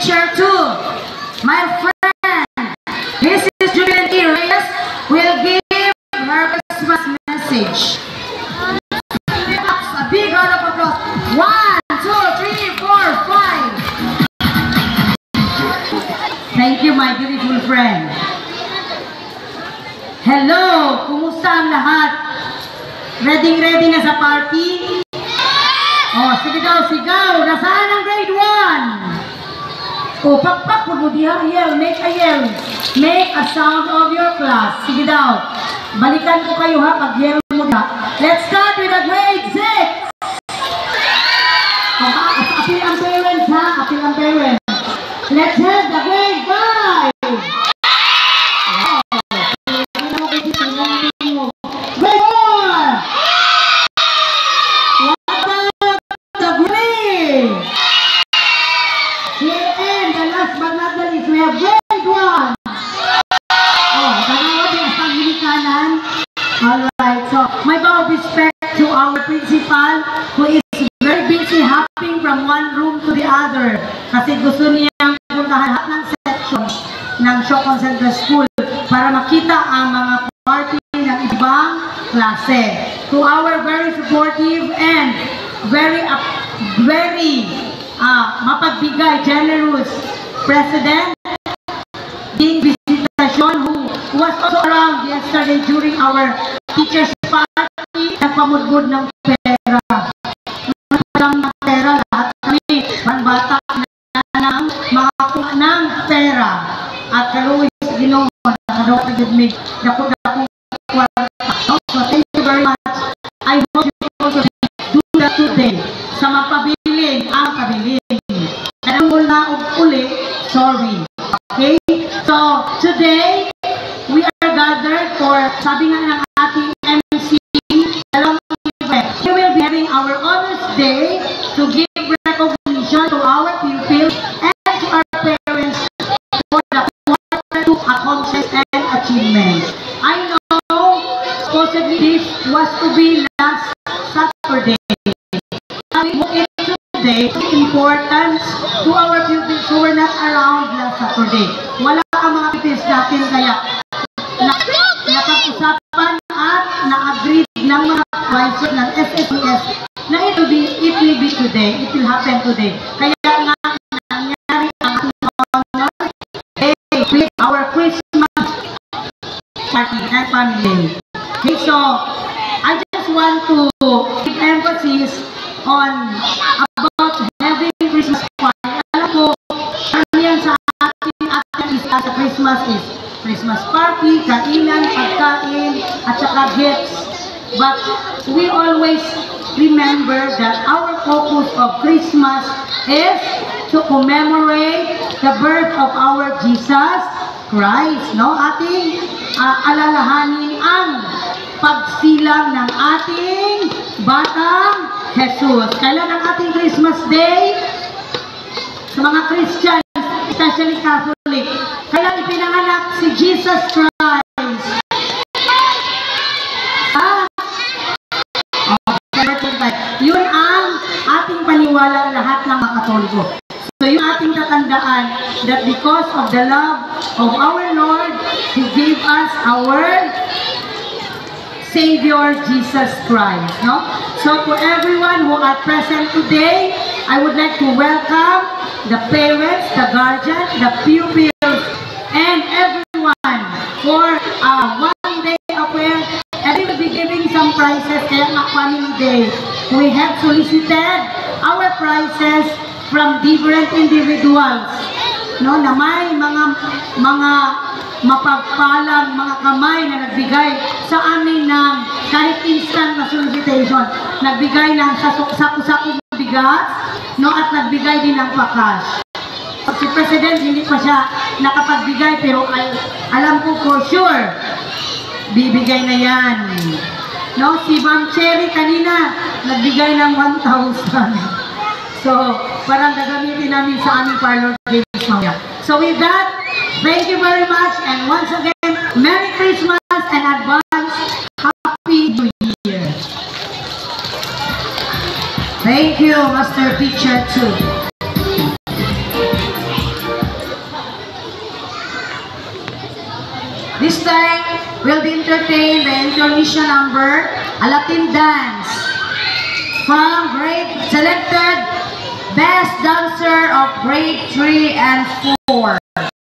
Picture 2. My friend, Mrs. Julian E. Reyes will give her Christmas message. A big round of applause. 1, 2, 3, 4, 5. Thank you, my beautiful friend. Hello! Kumusta ang lahat? Ready na sa party? Oh, sige daw, sigaw! Nasaan ang grade 1? Oh, pakpak mo diha, yell, make a yell. Make a sound of your class. Sige daw. Balikan ko kayo ha, pag yell mo diha. Let's start with the grade 6! Appeal ang parents ha, appeal ang parents. Let's have the grade 5! Alright, so my bow of respect to our principal who is very busy hopping from one room to the other kasi gusto niyang puntahan lahat ng section ng Siocon Central School para makita ang mga party ng ibang klase. To our very supportive and very mapagbigay, generous President Dean Visitation who was also around yesterday during our teachers' party, nagpamudbud ng pera. Ng pera, lahat kami, bata na ng makakuha ng pera. At kaluwis, Ginoo, nakadaw ka with me. Dako-dako kwarta. So, thank you very much. I hope you also do that today. Sa magpabilin, ang pabilin. Kaya mula uli, sorry. Okay? So, today, we are gathered for, sabi nga ng ating MC, dalawang event. We will be having our Honors Day to give recognition to our pupils and to our parents for the quarter 2 accomplishments and achievements. I know, supposedly this was to be last Saturday. Today, importance to our pupils who were not around last Saturday. Wala ang mga pupils natin kaya napag-usapan at na-agree ng mga advisors ng SSES na it will be today, it will happen today. Kaya nga nangyari ang ating honor day with our Christmas party and family. Okay, so I just want to give emphasis on about having Christmas party. Alam ko, yan sa ating isa sa Christmas is Christmas party, kainan, pagkain, at saka gifts. But we always remember that our focus of Christmas is to commemorate the birth of our Jesus Christ. No? Ating alalahanin ang pagsilang ng ating batang Jesus. Kailan ang ating Christmas Day? Sa mga Christian, especially Catholic, kailan ipinanganak si Jesus Christ? Yun ang ating paniwala lahat ng mga Katoliko. So yung ating tatandaan that because of the love of our Lord, He gave us our Savior Jesus Christ. No? So to everyone who are present today, I would like to welcome the parents, the guardians, the pupils, and everyone for one day of prayer. And we will be giving some prizes kaya nga family day. We have solicited our prizes from different individuals. No, na may mga mapagpalang mga kamay na nagbigay sa amin ng kahit instant na solicitation. Nagbigay ng saku-saku bigas, no, at nagbigay din ng pa-cash. Si President hindi pa siya nakapagbigay pero alam ko for sure bibigay na yan. No, si Ma'am Cherry kanina nagbigay ng 1,000. So, parang gagamitin namin sa aming parlor games mamaya. So with that, thank you very much and once again, Merry Christmas and advance Happy New Year. Thank you, Master Picture 2. This time, we'll be entertained the intermission number, a Latin dance from selected Best Dancer of grade 3 and 4.